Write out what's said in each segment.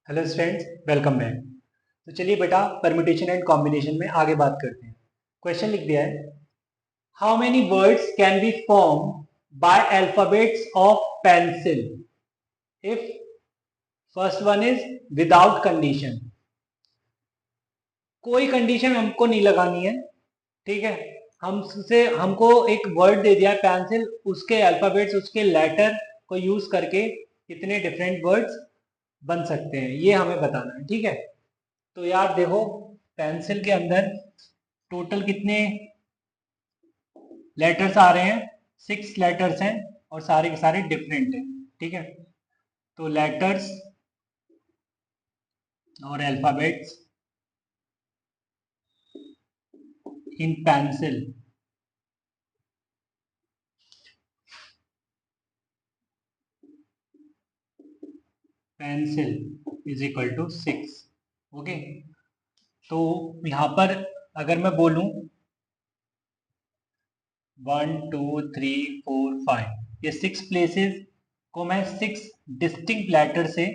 Hello students, welcome back. तो चलिए बेटा, परम्यूटेशन एंड कॉम्बिनेशन में आगे बात करते हैं। क्वेश्चन लिख दिया है, how many words can be form by alphabets of pencil if first one is without condition. कोई कंडीशन हमको नहीं लगानी है, ठीक है। हमको एक वर्ड दे दिया है पेंसिल, उसके अल्फाबेट्स, उसके लेटर को यूज करके कितने डिफरेंट वर्ड्स बन सकते हैं ये हमें बताना है, ठीक है। तो यार देखो, पेंसिल के अंदर टोटल कितने लेटर्स आ रहे हैं? 6 लेटर्स हैं और सारे के सारे डिफरेंट हैं, ठीक है। तो लेटर्स और alphabets in pencil pencil is equal to 6। Okay, तो यहां पर अगर मैं बोलूं 1 2 3 4 5, ये 6 प्लेसेस को मैं 6 डिस्टिंक्ट लेटर से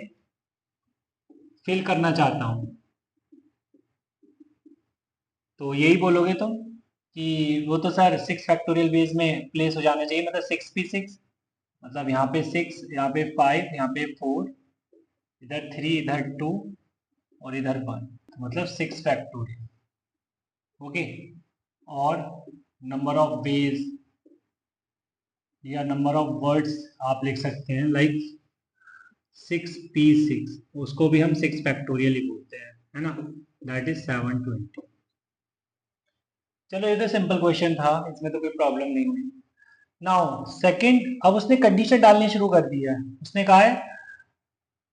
फिल करना चाहता हूं। तो यही बोलोगे तुम कि वो तो सर 6 फैक्टोरियल बेस में प्लेस हो जाना चाहिए, मतलब 6 p 6, मतलब यहाँ पे 6, यहाँ पे 5, यहाँ पे 4, इधर 3, इधर 2 और इधर 1, तो मतलब 6 फैक्टोरियल। ओके, और नंबर ऑफ बेस या नंबर ऑफ वर्ड्स आप लिख सकते हैं लाइक 6p 6, उसको भी हम 6 फैक्टोरियल ही बोलते हैं, है ना। That is 720। चलो, ये तो सिंपल क्वेश्चन था, इसमें तो कोई प्रॉब्लम नहीं हुई। नाउ सेकंड, अब उसने कंडीशन डालनी शुरू कर दी है। उसने कहा है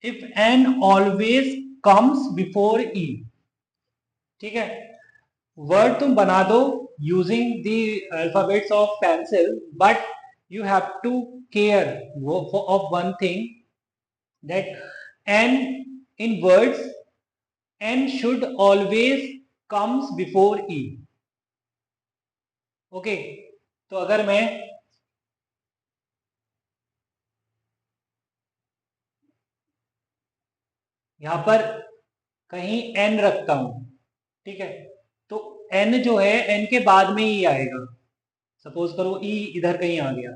if N always comes before E, ठीक है। वर्ड तुम बना दो using the alphabets of pencil, but you have to care of one thing, that N in words N should always comes before E. Okay, तो अगर मैं यहां पर कहीं एन रखता हूं, ठीक है, तो एन जो है एन के बाद में ही आएगा। सपोज करो ई इधर कहीं आ गया,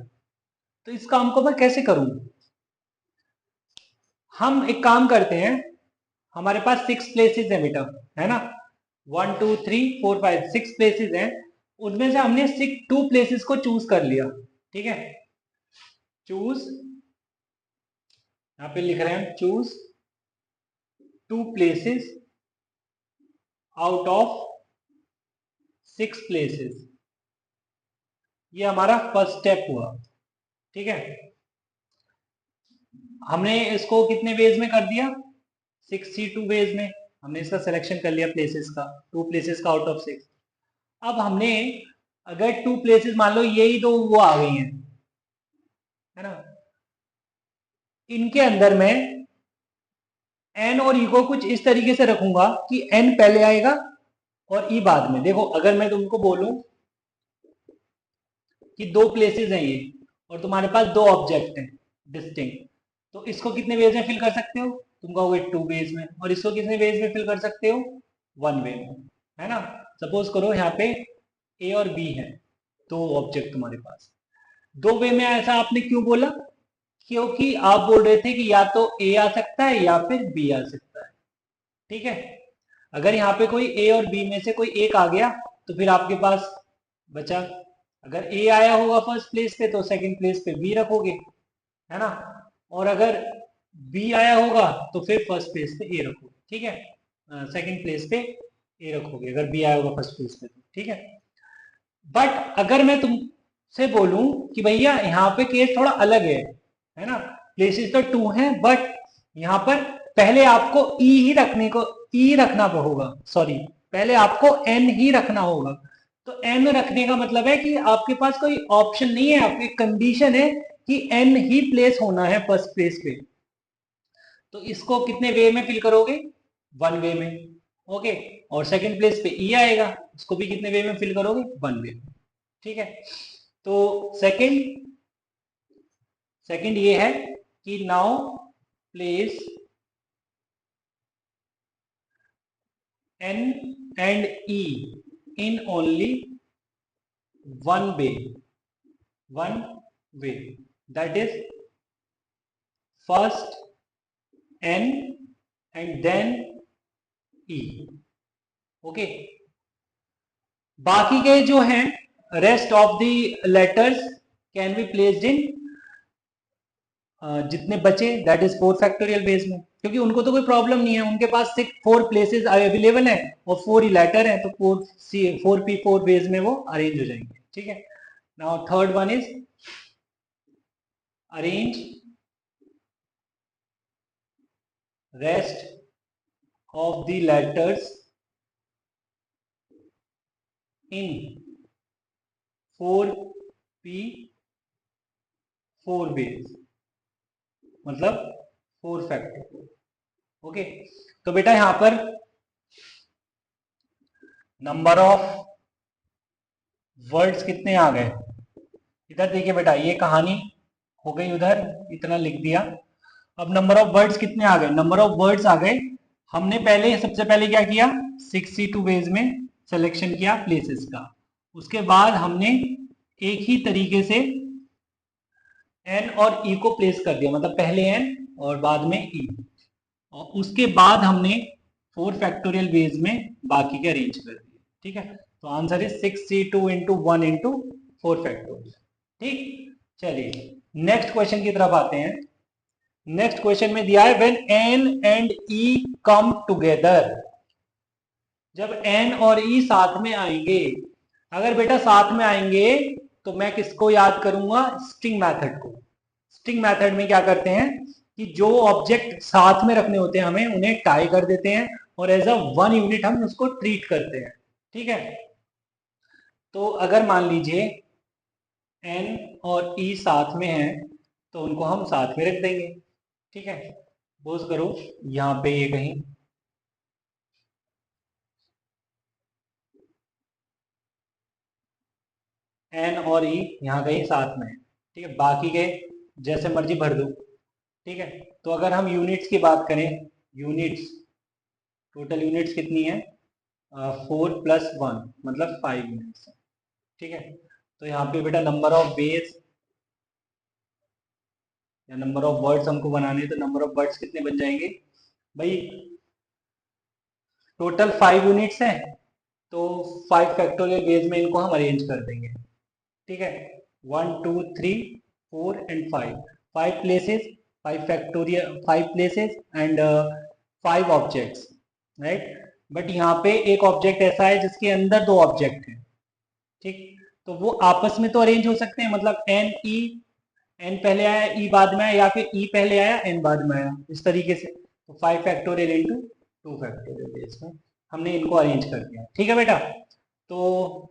तो इस काम को मैं कैसे करूं? हम एक काम करते हैं, हमारे पास 6 प्लेसेस है बेटा, है ना। 1 2 3 4 5 6 प्लेसेस हैं, उनमें से हमने 2 प्लेसेस को चूज कर लिया, ठीक है। चूज, यहां पे लिख रहे हैं choose 2 places out of 6 places. ये हमारा फर्स्ट स्टेप हुआ, ठीक है। हमने इसको कितने वेज में कर दिया? 62 वेज में हमने इसका सिलेक्शन कर लिया प्लेसेस का, 2 प्लेसेस का आउट ऑफ 6। अब हमने अगर 2 प्लेसेस, मान लो यही दो वो आ गई हैं, है ना, इनके अंदर मैं एन और ई को कुछ इस तरीके से रखूंगा कि एन पहले आएगा और ई बाद में। देखो, अगर मैं तुमको बोलूं कि 2 प्लेसेस हैं ये, और तुम्हारे पास 2 ऑब्जेक्ट हैं डिस्टिंक्ट, तो इसको कितने वेज में फिल कर सकते हो? तुम कहोगे 2 वेज में। और इसको कितने वेज में फिल कर सकते हो? 1 वे में, है ना। सपोज करो यहाँ पे ए और बी है, 2 ऑब्जेक्ट तुम्हारे पास। 2 वे में ऐसा आपने क्यों बोला? क्योंकि आप बोल रहे थे कि या तो ए आ सकता है या फिर बी आ सकता है, ठीक है। अगर यहाँ पे कोई ए और बी में से कोई एक आ गया, तो फिर आपके पास बचा, अगर ए आया होगा फर्स्ट प्लेस पे तो सेकंड प्लेस पे बी रखोगे, है ना। और अगर बी आया होगा तो फिर फर्स्ट प्लेस पे ए रखोगे, ठीक है। सेकंड प्लेस पे ए रखोगे अगर बी आया होगा फर्स्ट प्लेस पे, तो ठीक है। बट अगर मैं तुमसे बोलूं कि भैया यहाँ पे केस थोड़ा अलग है ना, प्लेसेस तो 2 हैं, बट यहाँ पर पहले आपको ई ही रखने को, ई रखना होगा, सॉरी, पहले आपको एन ही रखना होगा। तो एन रखने का मतलब है कि आपके पास कोई ऑप्शन नहीं है, आपकी कंडीशन है कि एन ही प्लेस होना है फर्स्ट प्लेस पे। तो इसको कितने वे में फिल करोगे? 1 वे में। ओके, और सेकंड प्लेस पे ई आएगा, उसको भी कितने वे में फिल करोगे? 1 वे में, ठीक है। तो सेकंड सेकंड ये है कि now place n and e in only one way, that is first n and then e. Okay, बाकी के जो हैं rest of the letters can be placed in जितने बचे दैट इज 4 फैक्टोरियल बेस में, क्योंकि उनको तो कोई प्रॉब्लम नहीं है, उनके पास 4 प्लेसेस अवेलेबल है और 4 ही लेटर है, तो 4p4 बेस में वो अरेंज हो जाएंगे. ठीक है. Now third one is arrange rest of the letters in 4p4 base, मतलब 4 फैक्टर. ओके, तो बेटा यहां पर नंबर ऑफ वर्ड्स कितने आ गए, इधर देखिए बेटा, ये कहानी हो गई, उधर इतना लिख दिया. अब नंबर ऑफ वर्ड्स कितने आ गए, नंबर ऑफ वर्ड्स आ गए. हमने पहले सबसे पहले क्या किया, 62 वेज में सिलेक्शन किया प्लेसेस का. उसके बाद हमने एक ही तरीके से एन और ई को प्लेस कर दिया, मतलब पहले एन और बाद में ई, और उसके बाद हमने 4 फैक्टोरियल वेज में बाकी के अरेंज कर दिए. ठीक है, तो answer is 62 into 1 into 4 factorial. ठीक, चलिए नेक्स्ट क्वेश्चन की तरफ आते हैं. नेक्स्ट क्वेश्चन में दिया है when an and E come together, जब एन और ई साथ में आएंगे. अगर बेटा साथ में आएंगे तो मैं किसको याद करूंगा, स्ट्रिंग मेथड को. स्ट्रिंग मेथड में क्या करते हैं कि जो ऑब्जेक्ट साथ में रखने होते हैं हमें उन्हें टाई कर देते हैं और एज अ वन यूनिट हम उसको ट्रीट करते हैं. ठीक है, तो अगर मान लीजिए एन और ई साथ में है तो उनको हम साथ में रख देंगे. ठीक है, सपोज करो यहां पे ये कहीं एन और ई यहाँ कहीं साथ में है. ठीक है, बाकी के जैसे मर्जी भर दो. ठीक है, तो अगर हम यूनिट्स की बात करें, यूनिट्स टोटल यूनिट्स कितनी है, 4 + 1 मतलब 5 यूनिट्स है. ठीक है, तो यहाँ पे बेटा नंबर ऑफ बेस या नंबर ऑफ वर्ड्स हमको बनाने, तो नंबर ऑफ वर्ड्स कितने बन जाएंगे भाई, टोटल 5 यूनिट्स हैं, तो 5 फैक्टोरियल बेस में इनको हम अरेंज कर देंगे. ठीक है, 1 2 3 4 and 5, 5 places, 5 factorial, 5 places and 5 objects, right. But यहाँ पे एक ऑब्जेक्ट ऐसा है जिसके अंदर 2 ऑब्जेक्ट हैं. ठीक, तो वो आपस में तो अरेंज हो सकते हैं, मतलब एन ई, एन पहले आया ई बाद में आया, या फिर ई पहले आया एन बाद में आया, इस तरीके से. तो 5 फैक्टोरियल इंटू 2 फैक्टोरियल बेस में हमने इनको अरेंज कर दिया. ठीक है बेटा, तो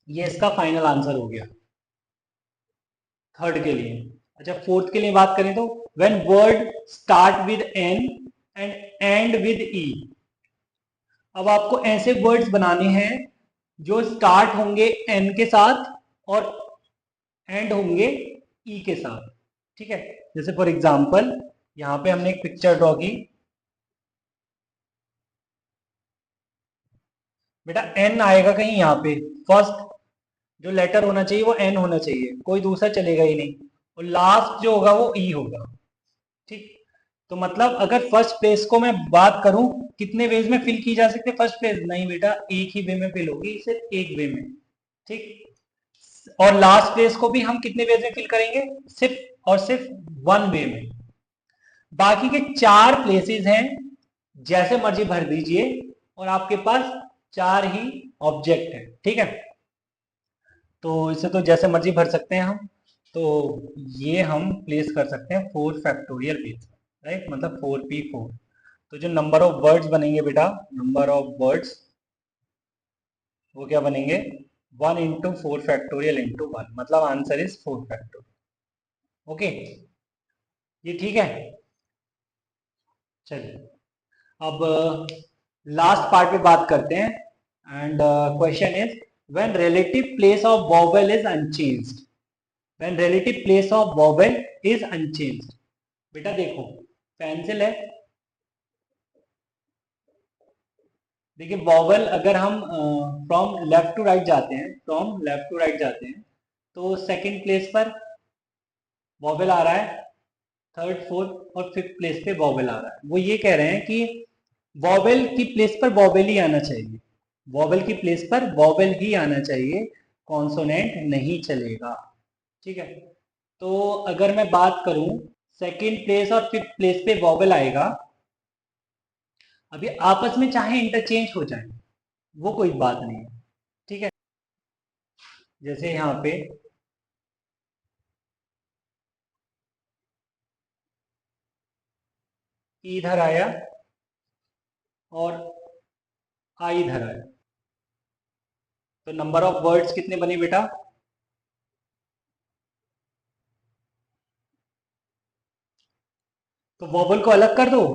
ये इसका फाइनल आंसर हो गया थर्ड के लिए. अच्छा, फोर्थ के लिए बात करें तो when word start with N and end with E. अब आपको ऐसे वर्ड्स बनाने हैं जो स्टार्ट होंगे एन के साथ और एंड होंगे ई के साथ. ठीक है, जैसे फॉर एग्जांपल यहां पे हमने एक पिक्चर ड्रॉ की. बेटा एन आएगा कहीं यहाँ पे, फर्स्ट जो लेटर होना चाहिए वो एन होना चाहिए, कोई दूसरा चलेगा ही नहीं, और लास्ट जो होगा वो ई होगा. ठीक, तो मतलब अगर फर्स्ट प्लेस को मैं बात करूं कितने वेज में फिल की जा सकती है फर्स्ट प्लेस, नहीं बेटा एक ही वे में फिल होगी, सिर्फ एक वे में. ठीक, और लास्ट प्लेस को भी हम कितने वेज में फिल करेंगे, सिर्फ और सिर्फ वन वे में. बाकी के 4 प्लेसेस हैं, जैसे मर्जी भर दीजिए और आपके पास 4 ही ऑब्जेक्ट है. ठीक है, तो इसे तो जैसे मर्जी भर सकते हैं हम. तो ये हम प्लेस कर सकते हैं 4 फैक्टोरियल बेस, राइट, मतलब 4p4. तो जो नंबर ऑफ वर्ड्स बनेंगे बेटा, नंबर ऑफ वर्ड्स वो क्या बनेंगे, 1 इंटू 4 फैक्टोरियल इंटू 1, मतलब आंसर इज 4 फैक्टोरियल. ओके, ये ठीक है. चलिए अब लास्ट पार्ट पे बात करते हैं. And question is when relative place of vowel is unchanged, when relative place of vowel is unchanged. बेटा देखो पेंसिल है, देखिए वॉवल अगर हम फ्रॉम लेफ्ट टू राइट जाते हैं, फ्रॉम लेफ्ट टू राइट जाते हैं, तो सेकंड प्लेस पर वॉवल आ रहा है, थर्ड फोर्थ और फिफ्थ प्लेस पे वॉवल आ रहा है। वो ये कह रहे हैं कि वॉवल की प्लेस पर वॉवल ही आना चाहिए, वॉवल की प्लेस पर वॉवल ही आना चाहिए, कॉन्सोनेंट नहीं चलेगा। ठीक है, तो अगर मैं बात करूं सेकंड प्लेस और फिफ्थ प्लेस पे वॉवल आएगा, अभी आपस में चाहे इंटरचेंज हो जाए वो कोई बात नहीं है। ठीक है, जैसे यहाँ पे इधर आया और आई इधर आया, तो नंबर ऑफ वर्ड्स कितने बने बेटा? तो वोबल को अलग कर दो,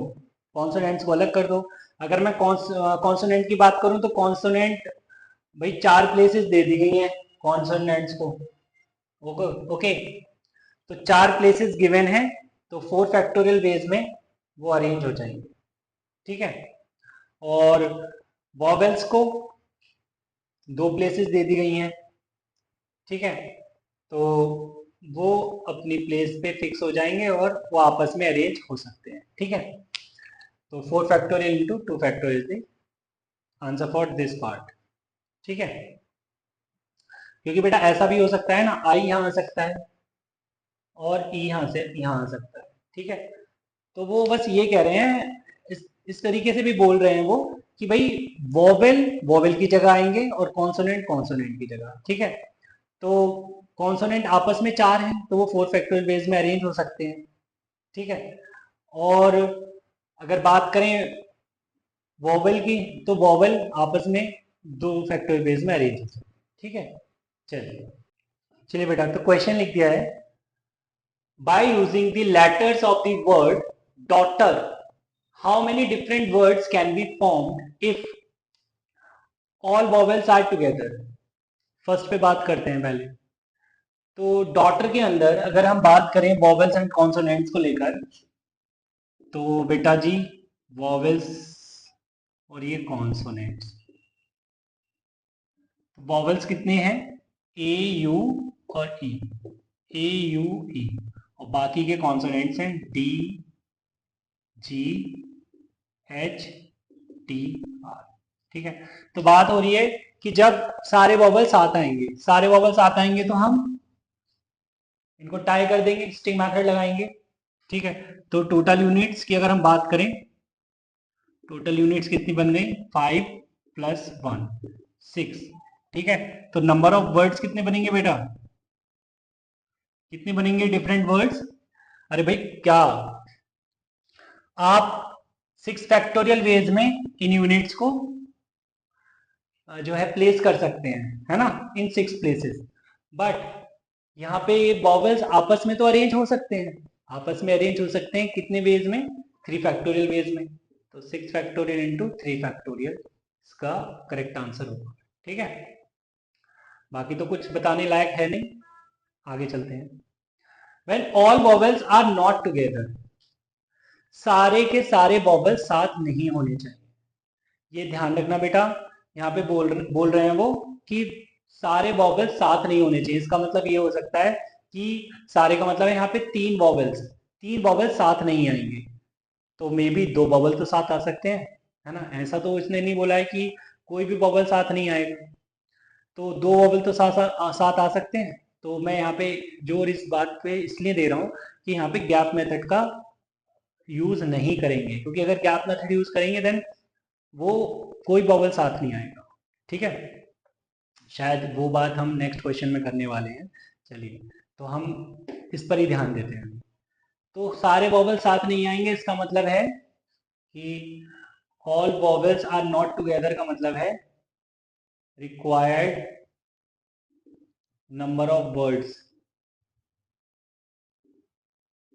कॉन्सोनेंट्स को अलग कर दो। अगर मैं कॉन्सोनेंट की बात करूं तो कॉन्सोनेंट भाई चार प्लेसेस दे दी गई हैं कॉन्सोनेंट्स को। ओके ओके, तो चार प्लेसेस गिवन है, तो 4 फैक्टोरियल वेज में वो अरेंज हो जाएंगे। ठीक है, और वॉवेल्स को दो प्लेसेस दे दी गई हैं। ठीक है, तो वो अपनी प्लेस पे फिक्स हो जाएंगे और वो आपस में अरेंज हो सकते हैं। ठीक है, तो 4 factorial into 2 factorial the answer for this part. ठीक है, क्योंकि बेटा ऐसा भी हो सकता है ना, आई यहाँ आ सकता है और ई यहाँ से यहाँ आ सकता है। ठीक है, तो वो बस ये कह रहे हैं, इस तरीके से भी बोल रहे हैं वो कि भाई वोवेल वोवेल की जगह आएंगे और कॉन्सोनेंट कॉन्सोनेंट की जगह। ठीक है, तो कॉन्सोनेंट आपस में चार हैं तो वो 4 फैक्टोरियल वेज में अरेंज हो सकते हैं। ठीक है, और अगर बात करें वोवेल की, तो वोवेल आपस में 2 फैक्टोरियल वेज में अरेंज हो सकते हैं। ठीक है, चलिए चलिए बेटा, तो क्वेश्चन लिख दिया है, by using the letters of the word daughter how many different words can be formed if all vowels are together? First पे बात करते हैं पहले। तो डॉटर के अंदर अगर हम बात करें वॉवेल्स एंड कॉन्सोनेंट्स को लेकर, तो बेटा जी वॉवेल्स और ये कॉन्सोनेंट्स, वॉवेल्स कितने हैं? ए यू और ई, ए यू ई, और बाकी के कॉन्सोनेंट्स हैं D G H T R. ठीक है, तो बात हो रही है कि जब सारे वॉवल साथ आएंगे, सारे वॉवल साथ आएंगे तो हम इनको टाई कर देंगे, स्टिंग मेथड लगाएंगे। ठीक है, तो टोटल यूनिट्स की अगर हम बात करें, टोटल यूनिट्स कितनी बन गई? 5 प्लस 1 6। ठीक है, तो नंबर ऑफ वर्ड्स कितने बनेंगे बेटा? कितने बनेंगे डिफरेंट वर्ड्स? अरे भाई क्या आप 6 फैक्टोरियल वेज में इन यूनिट्स को जो है प्लेस कर सकते हैं, है ना, इन 6 प्लेसेस। बट यहाँ पे ये वॉवेल्स आपस में तो अरेंज हो सकते हैं, आपस में अरेंज हो सकते हैं कितने वेज में? 3 फैक्टोरियल वेज में। तो 6 फैक्टोरियल इंटू 3 फैक्टोरियल इसका करेक्ट आंसर होगा। ठीक है, बाकी तो कुछ बताने लायक है नहीं, आगे चलते हैं। When all vowels are not together, सारे के सारे वॉवेल्स साथ नहीं होने चाहिए। ये ध्यान रखना बेटा, यहाँ पे बोल रहे हैं वो कि सारे वॉवेल्स साथ नहीं होने चाहिए। इसका मतलब ये हो सकता है कि सारे का मतलब है यहाँ पे तीन वॉवेल्स साथ नहीं आएंगे, तो मे बी 2 वॉवेल तो साथ आ सकते हैं, है ना। ऐसा तो इसने नहीं बोला है कि कोई भी वॉवेल साथ नहीं आएगा, तो 2 वॉवेल तो साथ आ सकते हैं। तो मैं यहाँ पे जोर इस बात पे इसलिए दे रहा हूँ कि यहाँ पे गैप मेथड का यूज नहीं करेंगे, क्योंकि अगर गैप मेथड यूज करेंगे देन वो कोई वॉवेल साथ नहीं आएगा। ठीक है, शायद वो बात हम नेक्स्ट क्वेश्चन में करने वाले हैं। चलिए, तो हम इस पर ही ध्यान देते हैं। तो सारे वॉवेल साथ नहीं आएंगे, इसका मतलब है कि all vowels are not together का मतलब है रिक्वायर्ड नंबर ऑफ वर्ड्स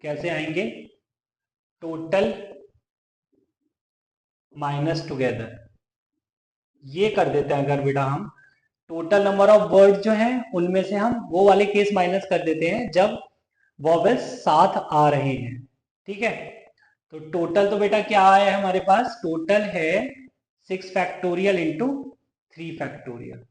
कैसे आएंगे? Total minus together. ये कर देते हैं अगर बेटा हम, टोटल नंबर ऑफ वर्ड जो हैं उनमें से हम वो वाले केस माइनस कर देते हैं जब वॉवेल्स साथ आ रहे हैं। ठीक है, तो टोटल तो बेटा क्या आया है हमारे पास? टोटल है 6 फैक्टोरियल इंटू 3 फैक्टोरियल।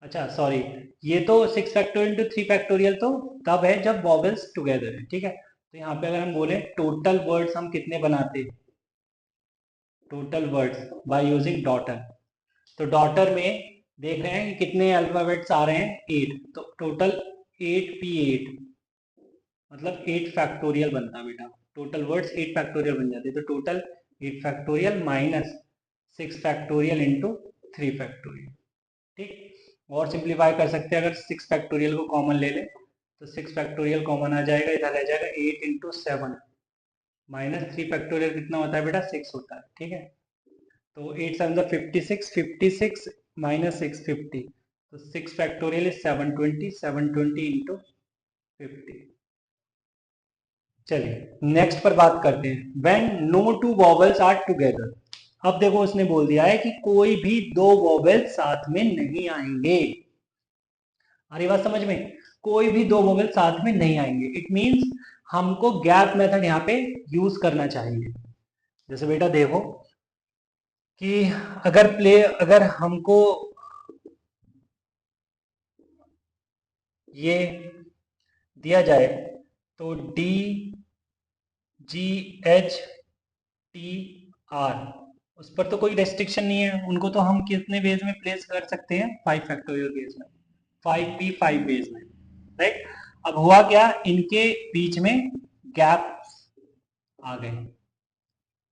अच्छा सॉरी, ये तो 6 फैक्टोरियल इंटू 3 फैक्टोरियल तो तब है जब वॉवेल्स टुगेदर है, ठीक है। तो यहाँ पे अगर हम बोले टोटल वर्ड्स हम कितने बनाते हैं, total words by using daughter, तो डॉटर में देख रहे हैं कि कितने अल्फाबेट्स आ रहे हैं, 8, तो टोटल 8p8, मतलब 8 फैक्टोरियल बनता है बेटा। टोटल वर्ड्स 8 फैक्टोरियल बन जाते हैं, तो total 8 factorial minus 6 factorial into 3 factorial, ठीक। और सिंप्लीफाई कर सकते हैं, अगर 6 फैक्टोरियल को कॉमन ले लें तो 6 फैक्टोरियल कॉमन आ जाएगा, इधर रह जाएगा 8 इंटू 7 माइनस 3 फैक्टोरियल कितना होता है बेटा, 6 होता है, ठीक है। तो 8 7 56, 56 माइनस 6 50, तो 6 फैक्टोरियल इज 720, 720 इंटू 50। चलिए नेक्स्ट पर बात करते हैं, when no two vowels are together. अब देखो उसने बोल दिया है कि कोई भी दो वॉवेल साथ में नहीं आएंगे। अरे बात समझ में, कोई भी दो वॉवेल साथ में नहीं आएंगे, इट मींस हमको गैप मेथड यहाँ पे यूज करना चाहिए। जैसे बेटा देखो कि अगर हमको ये दिया जाए तो D G H T R, उस पर तो कोई रेस्ट्रिक्शन नहीं है, उनको तो हम कितने बेस में प्लेस कर सकते हैं, 5 फैक्टोरियल बेस में, 5p5 बेस में, राइट। अब हुआ क्या, इनके बीच में गैप आ गए,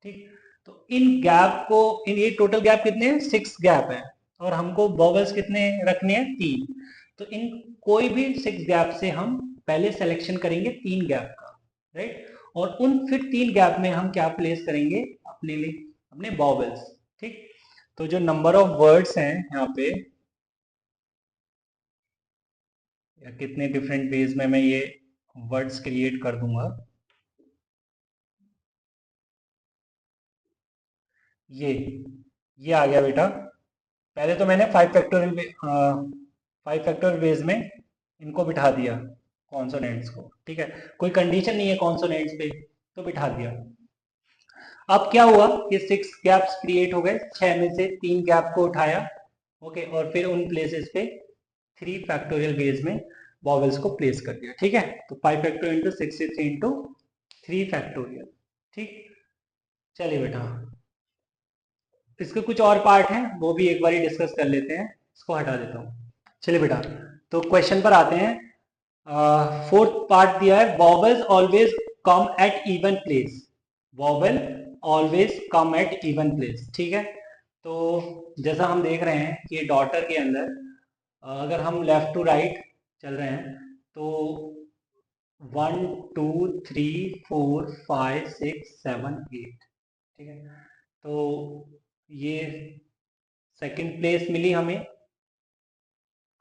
ठीक। तो इन गैप को, इन ये टोटल गैप कितने हैं, 6 गैप है, और हमको बॉबल्स कितने रखने हैं, 3। तो इन कोई भी 6 गैप से हम पहले सिलेक्शन करेंगे 3 गैप का, राइट। और उन फिर 3 गैप में हम क्या प्लेस करेंगे अपने लिए, अपने बॉबल्स, ठीक। तो जो नंबर ऑफ वर्ड्स हैं यहाँ पे, या कितने डिफरेंट वेज में मैं ये वर्ड्स क्रिएट कर दूंगा, ये आ गया बेटा। पहले तो मैंने 5 फैक्टोरियल बेस में इनको बिठा दिया कॉन्सोनेंट्स को, ठीक है, कोई कंडीशन नहीं है कॉन्सोनेंट्स पे, तो बिठा दिया। अब क्या हुआ कि 6 गैप्स क्रिएट हो गए, 6 में से 3 गैप को उठाया, ओके, और फिर उन प्लेसेस पे 3 फैक्टोरियल बेस में वॉवेल्स को प्लेस कर दिया, ठीक है। तो 5 फैक्टोरियल इंटू 63 इंटू 3 फैक्टोरियल, ठीक। चलिए बेटा, इसके कुछ और पार्ट हैं, वो भी एक बार डिस्कस कर लेते हैं, इसको हटा देता हूँ। चलिए बेटा, तो क्वेश्चन पर आते हैं। फोर्थ पार्ट दिया है, vowels always come at even place, vowel always come at even place, ठीक है। तो जैसा हम देख रहे हैं कि डॉटर के अंदर अगर हम लेफ्ट टू राइट चल रहे हैं तो 1 2 3 4 5 6 7 8, ठीक है। तो ये सेकंड प्लेस मिली हमें,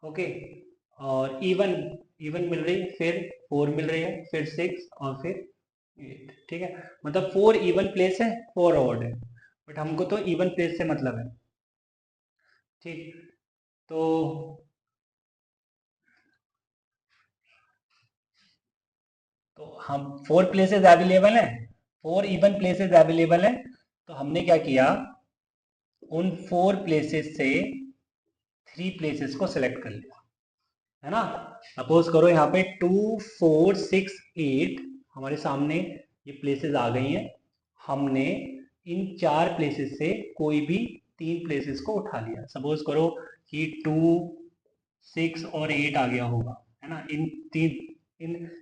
ओके, और इवन इवन मिल रही, फिर 4 मिल रही है, फिर 6 और फिर 8, ठीक है। मतलब 4 इवन प्लेस है, 4 ऑड है, बट हमको तो इवन प्लेस से मतलब है, ठीक। तो हम 4 प्लेसेस अवेलेबल हैं, 4 इवन प्लेसेस अवेलेबल हैं, तो हमने क्या किया, उन 4 प्लेसेस से 3 प्लेसेस को सिलेक्ट कर लिया, है ना। सपोज करो यहाँ पे 2 4 6 8 हमारे सामने ये प्लेसेस आ गई हैं, हमने इन 4 प्लेसेस से कोई भी 3 प्लेसेस को उठा लिया। सपोज करो कि 2 6 और 8 आ गया होगा, है ना, इन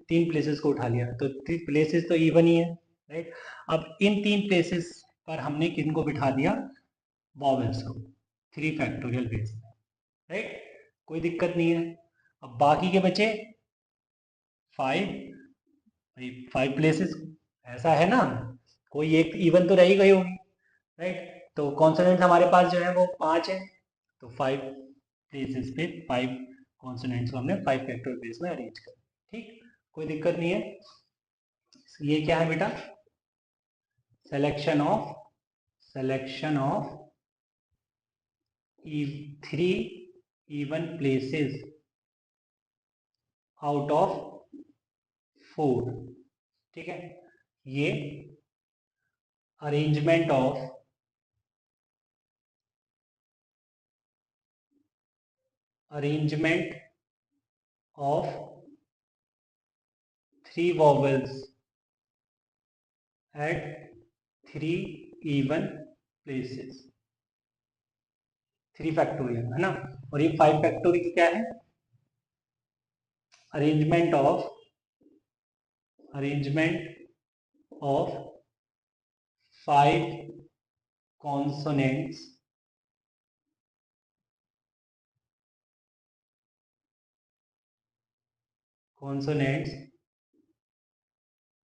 तीन प्लेसेस को उठा लिया, तो प्लेसेस तो इवन ही है, राइट। अब इन 3 प्लेसेस पर हमने किन को बिठा दिया, वॉवेल्स को, 3 फैक्टोरियल बेस, राइट, कोई दिक्कत नहीं है। अब बाकी के बचे 5, 5 प्लेसेस, ऐसा है ना, कोई एक इवन तो रह ही गई होगी, राइट। तो कॉन्सोनेंट्स हमारे पास जो है वो 5 है, तो 5 प्लेसेस पे 5 कॉन्सोनेंट्स को हमने 5 फैक्टोरियल बेस में अरेंज कर, ठीक, कोई दिक्कत नहीं है। ये क्या है बेटा, selection of 3 even places out of 4, ठीक है। ये arrangement of arrangement of 3 vowels at 3 even places, 3 factorial है ना, और ये 5 फैक्टोरियल क्या है, arrangement of 5 consonants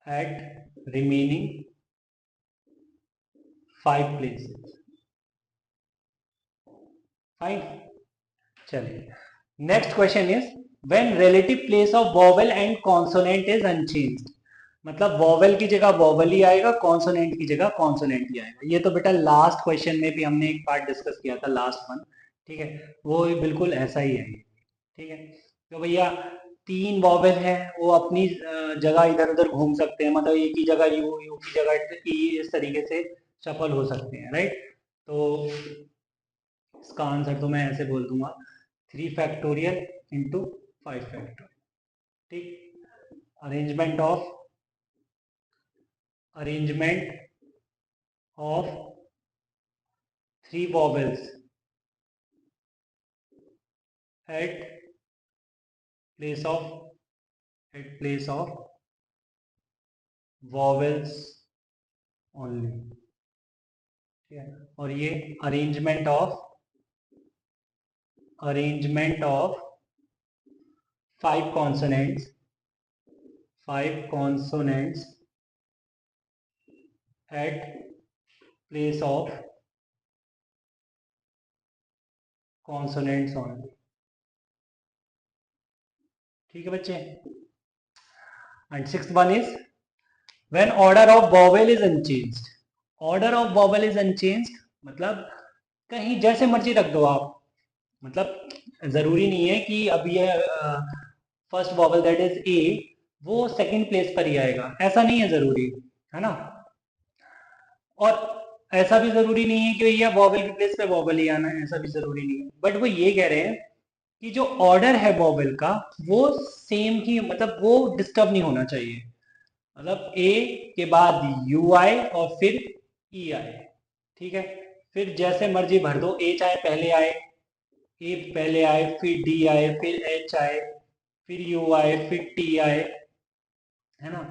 at remaining 5 places. Fine. चलिए, next question is when relative place of vowel and consonant is unchanged, मतलब वॉवेल की जगह वॉवेल ही आएगा, कॉन्सोनेंट की जगह कॉन्सोनेंट ही आएगा। ये तो बेटा लास्ट क्वेश्चन में भी हमने एक पार्ट डिस्कस किया था, लास्ट वन, ठीक है, वो बिल्कुल ऐसा ही है, ठीक है। तो भैया 3 वॉवेल है, वो अपनी जगह इधर उधर घूम सकते हैं, मतलब एक ही जगह यू, यू की जगह ई, इस तरीके से सफल हो सकते हैं, राइट। तो इसका आंसर तो मैं ऐसे बोल दूंगा 3 फैक्टोरियल इंटू 5 फैक्टोरियल, ठीक। Arrangement of 3 vowels at place of vowels only, ठीक है। और ये arrangement of 5 consonants at place of consonants only, ठीक है बच्चे। And sixth one is when order of vowel is unchanged, order of vowel is unchanged मतलब कहीं जैसे मर्जी रख दो आप, मतलब जरूरी नहीं है कि अब ये फर्स्ट वॉवेल दैट इज ए वो सेकंड प्लेस पर ही आएगा, ऐसा नहीं है जरूरी, है ना। और ऐसा भी जरूरी नहीं है कि ये वॉवेल की प्लेस पे वॉवेल ही आना है, ऐसा भी जरूरी नहीं है। बट वो ये कह रहे हैं कि जो ऑर्डर है वॉवेल का वो सेम ही, मतलब वो डिस्टर्ब नहीं होना चाहिए, मतलब ए के बाद यू आए और फिर ई आए, ठीक है। फिर जैसे मर्जी भर दो, ए चाहे पहले आए, ए पहले आए, फिर डी आए, फिर एच आए, फिर यू आए, फिर टी आए, है ना,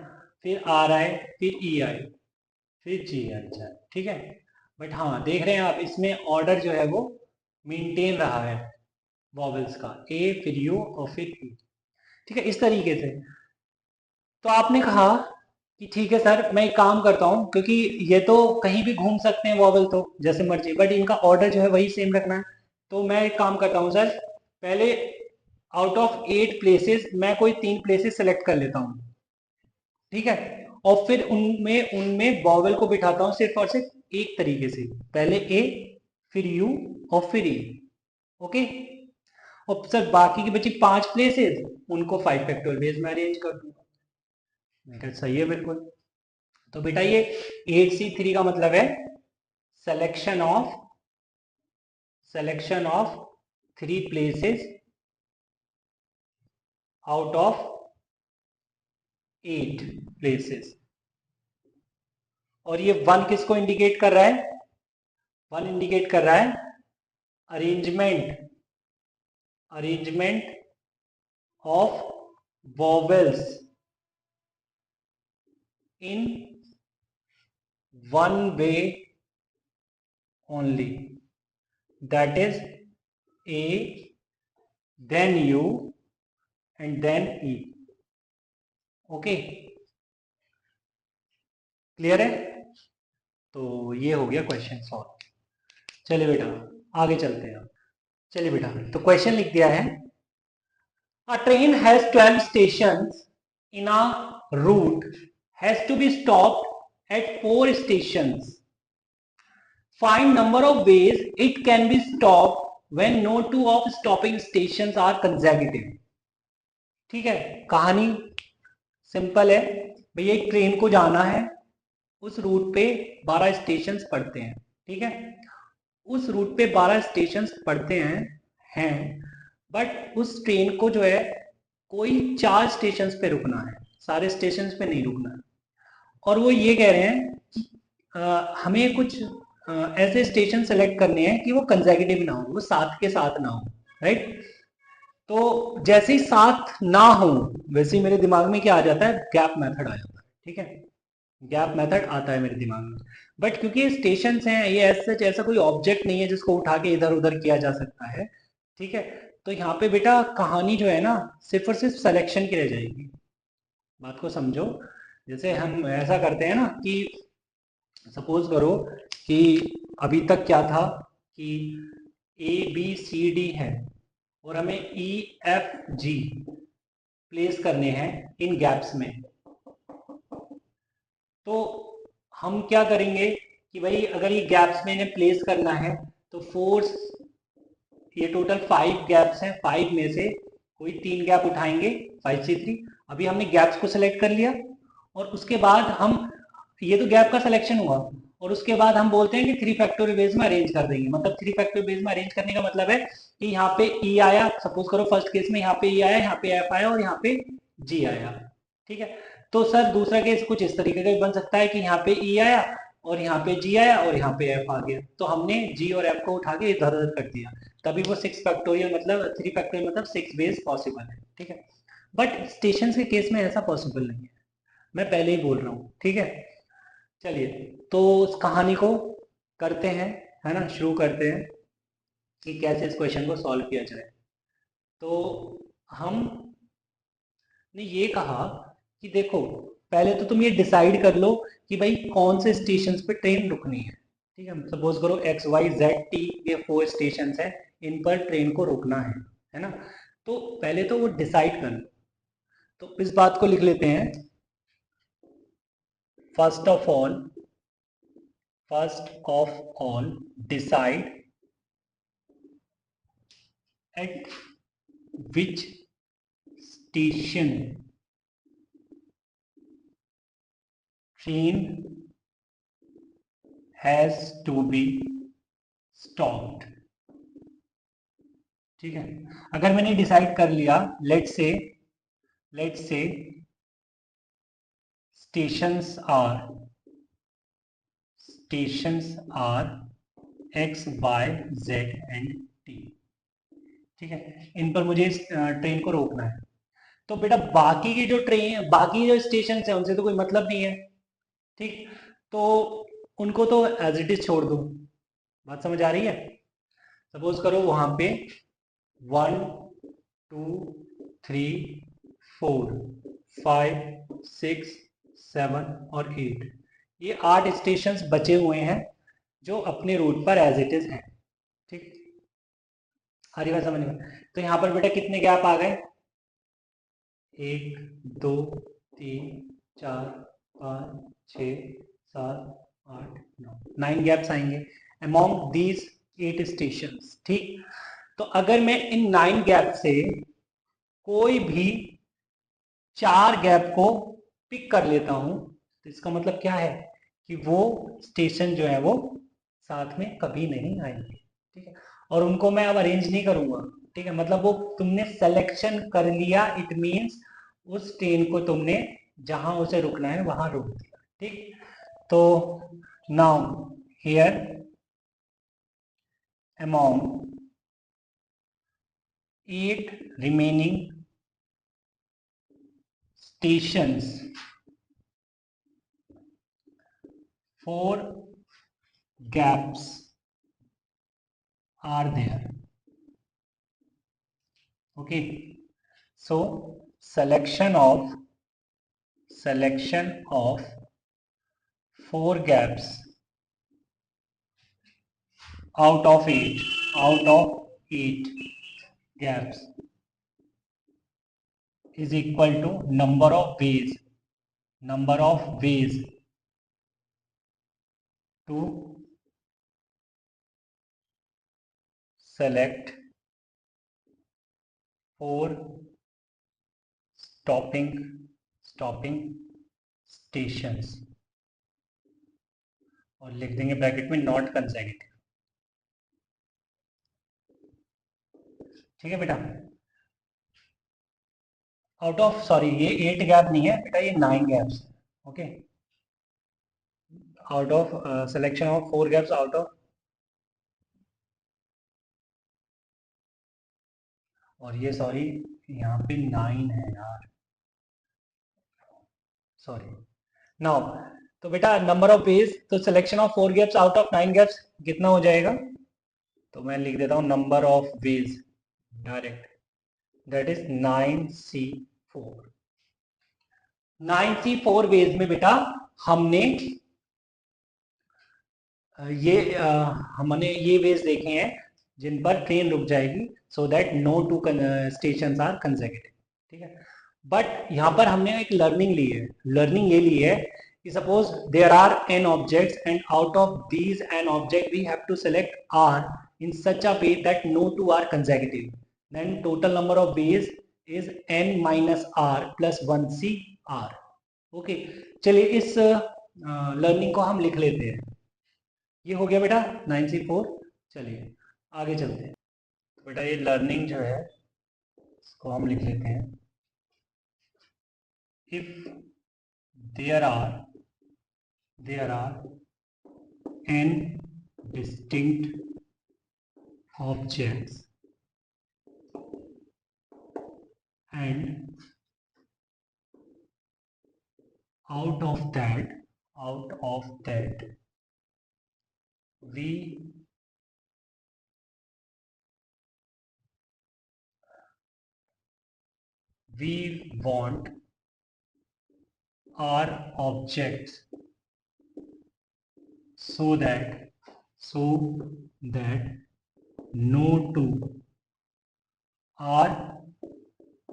फिर आर आए, फिर ई आए, फिर जी आए जाए, ठीक है। बट हाँ देख रहे हैं आप, इसमें ऑर्डर जो है वो मेंटेन रहा है वॉवेल्स का, ए फिर यू और फिर ई, ठीक है, इस तरीके से। तो आपने कहा कि ठीक है सर मैं एक काम करता हूँ, क्योंकि ये तो कहीं भी घूम सकते हैं वॉवेल तो जैसे मर्जी, बट इनका ऑर्डर जो है वही सेम रखना है। तो मैं एक काम करता हूँ सर, पहले आउट ऑफ 8 प्लेसेस मैं कोई 3 प्लेसेस सेलेक्ट कर लेता हूँ, ठीक है, और फिर उनमें उनमें वॉवेल को बिठाता हूँ सिर्फ और सिर्फ एक तरीके से, पहले ए फिर यू और फिर ई, ओके। और सर बाकी की बची 5 प्लेसेस उनको 5 फैक्टोरियल बेस में अरेंज कर दूंगा। मैं कहा सही है बिल्कुल। तो बेटा ये 8C3 का मतलब है selection of 3 places out of 8 places. और ये 1 किसको इंडिकेट कर रहा है, 1 इंडिकेट कर रहा है arrangement of vowels in one way only, that is A then U and then E, okay, clear है। तो ये हो गया क्वेश्चन सॉल्व। चलिए बेटा आगे चलते हैं। चलिए बेटा, तो क्वेश्चन लिख दिया है, अ train has 12 stations in a route has to be stopped at 4 stations. Find number of ways it can be stopped when no two of stopping stations are consecutive. ठीक है, कहानी सिंपल है भैया, एक ट्रेन को जाना है, उस रूट पे 12 स्टेशन पड़ते हैं, ठीक है, उस रूट पे 12 स्टेशन पड़ते हैं बट उस ट्रेन को जो है कोई 4 स्टेशन पे रुकना है, सारे स्टेशन पे नहीं रुकना है। और वो ये कह रहे हैं कि हमें कुछ ऐसे स्टेशन सेलेक्ट करने हैं कि वो कंसेक्यूटिव ना हो, वो साथ के साथ ना हो, राइट। तो जैसे ही साथ ना हो वैसे ही मेरे दिमाग में क्या आ जाता है, गैप मेथड आ जाता है, ठीक है। गैप मेथड आता है मेरे दिमाग में। बट क्योंकि ये स्टेशन हैं, ये ऐसा ऐसा कोई ऑब्जेक्ट नहीं है जिसको उठा के इधर उधर किया जा सकता है, ठीक है। तो यहाँ पे बेटा कहानी जो है ना सिर्फ और सिर्फ सिलेक्शन की रह जाएगी। बात को समझो। जैसे हम ऐसा करते हैं ना कि सपोज करो कि अभी तक क्या था कि ए बी सी डी है और हमें ई एफ जी प्लेस करने हैं इन गैप्स में। तो हम क्या करेंगे कि भाई अगर ये गैप्स में इन्हें प्लेस करना है तो फोर्स, ये टोटल 5 गैप्स हैं, 5 में से कोई 3 गैप उठाएंगे, 5 से 3। अभी हमने गैप्स को सिलेक्ट कर लिया और उसके बाद हम, ये तो गैप का सिलेक्शन हुआ, और उसके बाद हम बोलते हैं कि 3 फैक्टोरियल बेस में अरेंज कर देंगे। मतलब 3 फैक्टोरियल बेस में अरेंज करने का मतलब है कि यहाँ पे ई आया, सपोज करो फर्स्ट केस में यहाँ पे ई आया, यहाँ पे एफ आया और यहाँ पे जी आया, ठीक है। तो सर दूसरा केस कुछ इस तरीके का भी बन सकता है कि यहाँ पे ई आया और यहाँ पे जी आया और यहाँ पे एफ आ गया, तो हमने जी और एफ को उठा के इधर उधर कर दिया, तभी वो 6 फैक्टोरियल मतलब 3 फैक्टोरियल मतलब 6 बेस पॉसिबल है, ठीक है। बट स्टेशन के केस में ऐसा पॉसिबल नहीं है, मैं पहले ही बोल रहा हूँ, ठीक है। चलिए तो उस कहानी को करते हैं, है ना, शुरू करते हैं कि कैसे इस क्वेश्चन को सॉल्व किया जाए। तो हमने ये कहा कि देखो पहले तो तुम ये डिसाइड कर लो कि भाई कौन से स्टेशन पे ट्रेन रुकनी है, ठीक है। सपोज करो एक्स वाई जेड टी, ये 4 स्टेशन है, इन पर ट्रेन को रुकना है ना। तो पहले तो वो डिसाइड कर लो, तो इस बात को लिख लेते हैं। First of all, decide at which station train has to be stopped, ठीक है। अगर मैंने डिसाइड कर लिया, let's say stations are X Y Z and T, ठीक है। इन पर मुझे इस ट्रेन को रोकना है। तो बेटा बाकी की जो ट्रेन, बाकी जो स्टेशन है उनसे तो कोई मतलब नहीं है, ठीक। तो उनको तो एज इट इज छोड़ दो। बात समझ आ रही है। सपोज करो वहां पे 1 2 3 4 5 6 7 और 8, ये 8 स्टेशन बचे हुए हैं जो अपने रूट पर एज इट इज हैं, ठीक। हरी बात समझ में। तो यहाँ पर बेटा कितने गैप आ गए, 1 2 3 4 5 6 7 8 9, 9 गैप्स आएंगे अमॉन्ग दीज 8 स्टेशन, ठीक। तो अगर मैं इन 9 गैप से कोई भी 4 गैप को पिक कर लेता हूं तो इसका मतलब क्या है कि वो स्टेशन जो है वो साथ में कभी नहीं आएंगे, ठीक है। और उनको मैं अब अरेंज नहीं करूंगा, ठीक है। मतलब वो तुमने सिलेक्शन कर लिया, इट मींस उस ट्रेन को तुमने जहां उसे रुकना है वहां रोक दिया, ठीक। तो now here among 8 remaining stations 4 gaps are there, okay. So selection of 4 gaps out of 8 gaps is equal to number of ways to select 4 stopping stations, और लिख देंगे ब्रैकेट में नॉट कंसेक्यूटिव, ठीक है बेटा, आउट ऑफ, सॉरी ये 8 gap नहीं है बेटा, ये 9 गैप्स है। Okay, out of selection of 4 gaps out of, और ये सॉरी यहाँ पे 9 है यार, सॉरी। नाउ तो बेटा नंबर ऑफ वेज, तो selection of 4 gaps out of 9 gaps कितना हो जाएगा, तो मैं लिख देता हूँ number of ways direct, that is 9C4। 9C4 ways में बेटा हमने हमने ये वेज देखे हैं जिन पर ट्रेन रुक जाएगी, so that no two station are consecutive. ठीक है, बट यहाँ पर हमने एक लर्निंग ली है, लर्निंग ये ली है कि suppose there are n objects and out of these n object we have to select r in such a way that no two are consecutive, then total number of ways is n minus r plus 1c r। Okay, चलिए इस learning को हम लिख लेते हैं। ये हो गया बेटा 9C4। चलिए आगे चलते हैं। तो बेटा ये लर्निंग जो है इसको हम लिख लेते हैं, if there are n distinct objects and out of that we want our objects so that no two are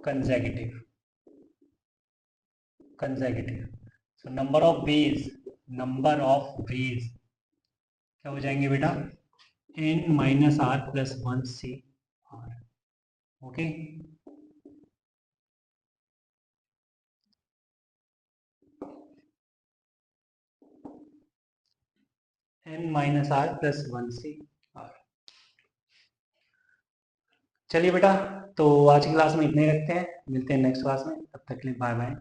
consecutive। so number of ways क्या हो जाएंगे बेटा, n minus r plus 1c r। Okay, n minus r plus 1c r। चलिए बेटा, तो आज की class में इतने ही रखते हैं, मिलते हैं नेक्स्ट क्लास में, तब तक के लिए बाय बाय।